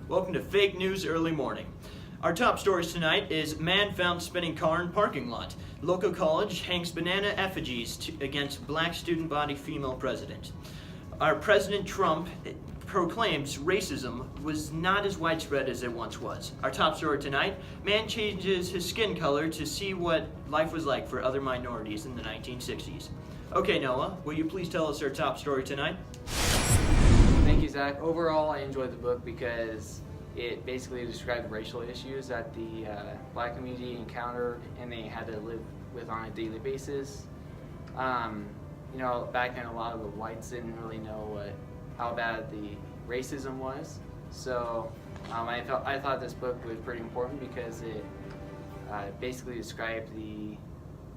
Welcome to Fake News Early Morning. Our top stories tonight is man found spinning car in parking lot. Local college hangs banana effigies against black student body female president. Our President Trump proclaims racism was not as widespread as it once was. Our top story tonight, man changes his skin color to see what life was like for other minorities in the 1960s. Okay, Noah, will you please tell us our top story tonight? Thank you, Zach. Overall, I enjoyed the book because it basically described racial issues that the black community encountered and they had to live with on a daily basis. Back then a lot of the whites didn't really know how bad the racism was. So I thought this book was pretty important because it basically described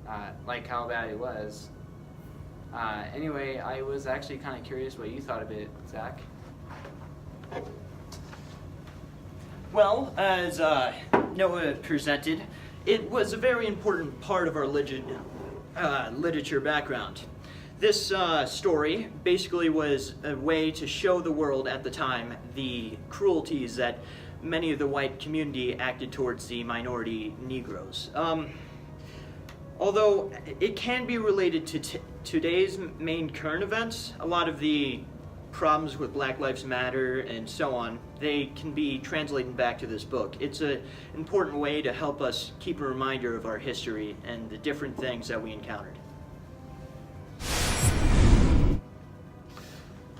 how bad it was. Anyway, I was actually kind of curious what you thought of it, Zach. Well, as Noah presented, it was a very important part of our literature background. This story basically was a way to show the world at the time the cruelties that many of the white community acted towards the minority Negroes. Although it can be related to today's main current events, a lot of the problems with Black Lives Matter and so on, they can be translated back to this book. It's an important way to help us keep a reminder of our history and the different things that we encountered.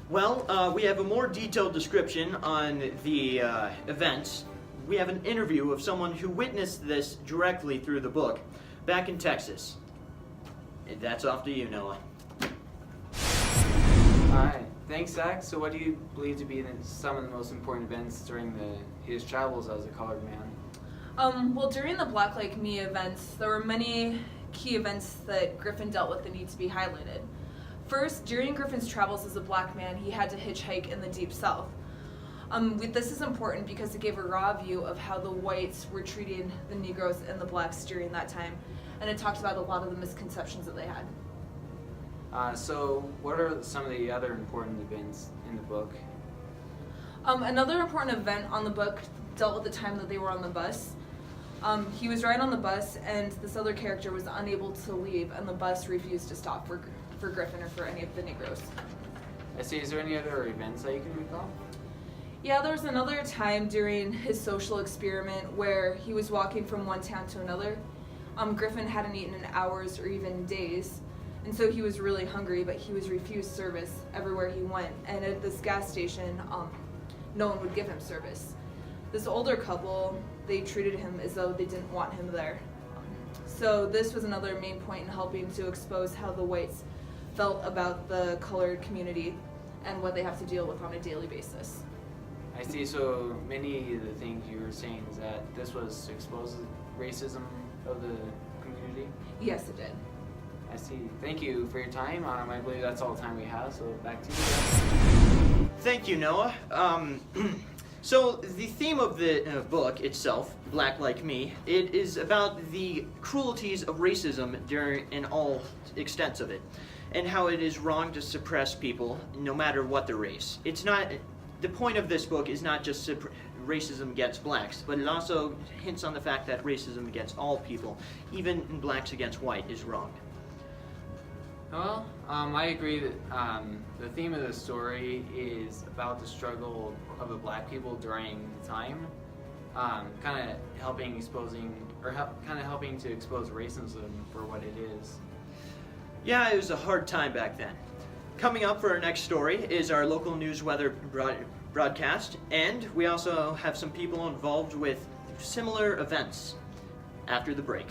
Well, we have a more detailed description on the events. We have an interview of someone who witnessed this directly through the book. Back in Texas. That's off to you, Noah. Alright, thanks, Zach. So what do you believe to be some of the most important events during his travels as a colored man? Well, during the Black Like Me events, there were many key events that Griffin dealt with that need to be highlighted. First, during Griffin's travels as a black man, he had to hitchhike in the Deep South. This is important because it gave a raw view of how the whites were treating the Negroes and the blacks during that time, and it talked about a lot of the misconceptions that they had. So what are some of the other important events in the book? Another important event on the book dealt with the time that they were on the bus. He was riding on the bus, and this other character was unable to leave, and the bus refused to stop for Griffin or for any of the Negroes. I see. Is there any other events that you can recall? Yeah, there was another time during his social experiment where he was walking from one town to another. Griffin hadn't eaten in hours or even days, and so he was really hungry, but he was refused service everywhere he went. And at this gas station, no one would give him service. This older couple, they treated him as though they didn't want him there. So this was another main point in helping to expose how the whites felt about the colored community and what they have to deal with on a daily basis. I see. So many of the things you were saying is that this was to expose the racism of the community? Yes, it did. I see. Thank you for your time. I believe that's all the time we have, so back to you. Thank you, Noah. So the theme of the book itself, Black Like Me, it is about the cruelties of racism in all extents of it, and how it is wrong to suppress people no matter what the race. The point of this book is not just racism against blacks, but it also hints on the fact that racism against all people, even in blacks against white, is wrong. Well, I agree that the theme of the story is about the struggle of the black people during the time, kind of helping to expose racism for what it is. Yeah, it was a hard time back then. Coming up for our next story is our local news weather broadcast, and we also have some people involved with similar events after the break.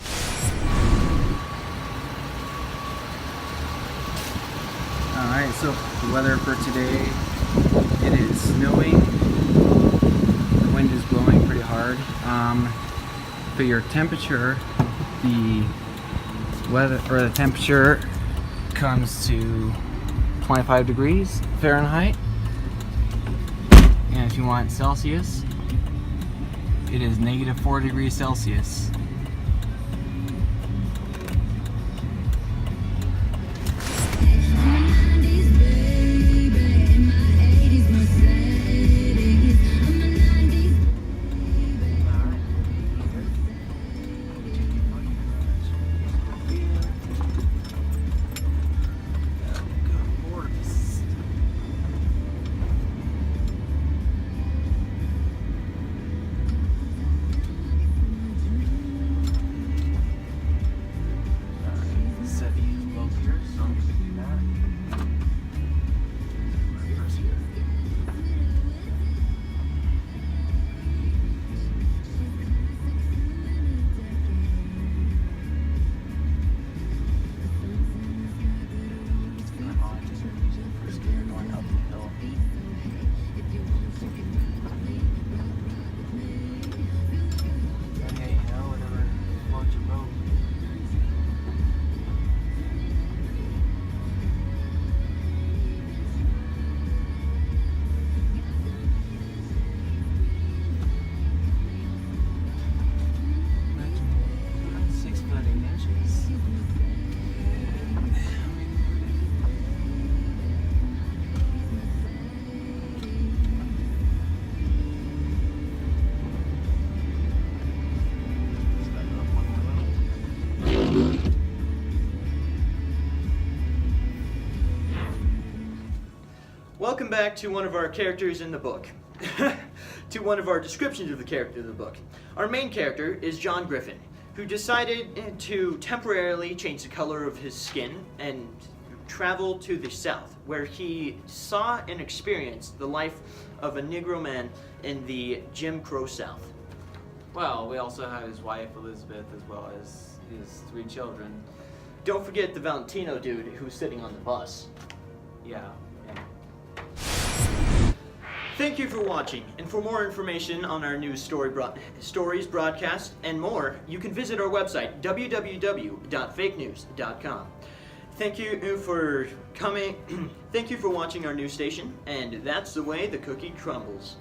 Alright, so the weather for today, it is snowing, the wind is blowing pretty hard. For your temperature, the temperature comes to 25 degrees Fahrenheit, and if you want Celsius, it is -4 degrees Celsius. Welcome back to one of our characters in the book. To one of our descriptions of the character of the book. Our main character is John Griffin, who decided to temporarily change the color of his skin and travel to the South, where he saw and experienced the life of a Negro man in the Jim Crow South. Well, we also have his wife Elizabeth as well as his 3 children. Don't forget the Valentino dude who's sitting on the bus. Yeah. Thank you for watching, and for more information on our news stories, broadcast, and more, you can visit our website, www.fakenews.com. Thank you for coming. Thank you for watching our news station, and that's the way the cookie crumbles.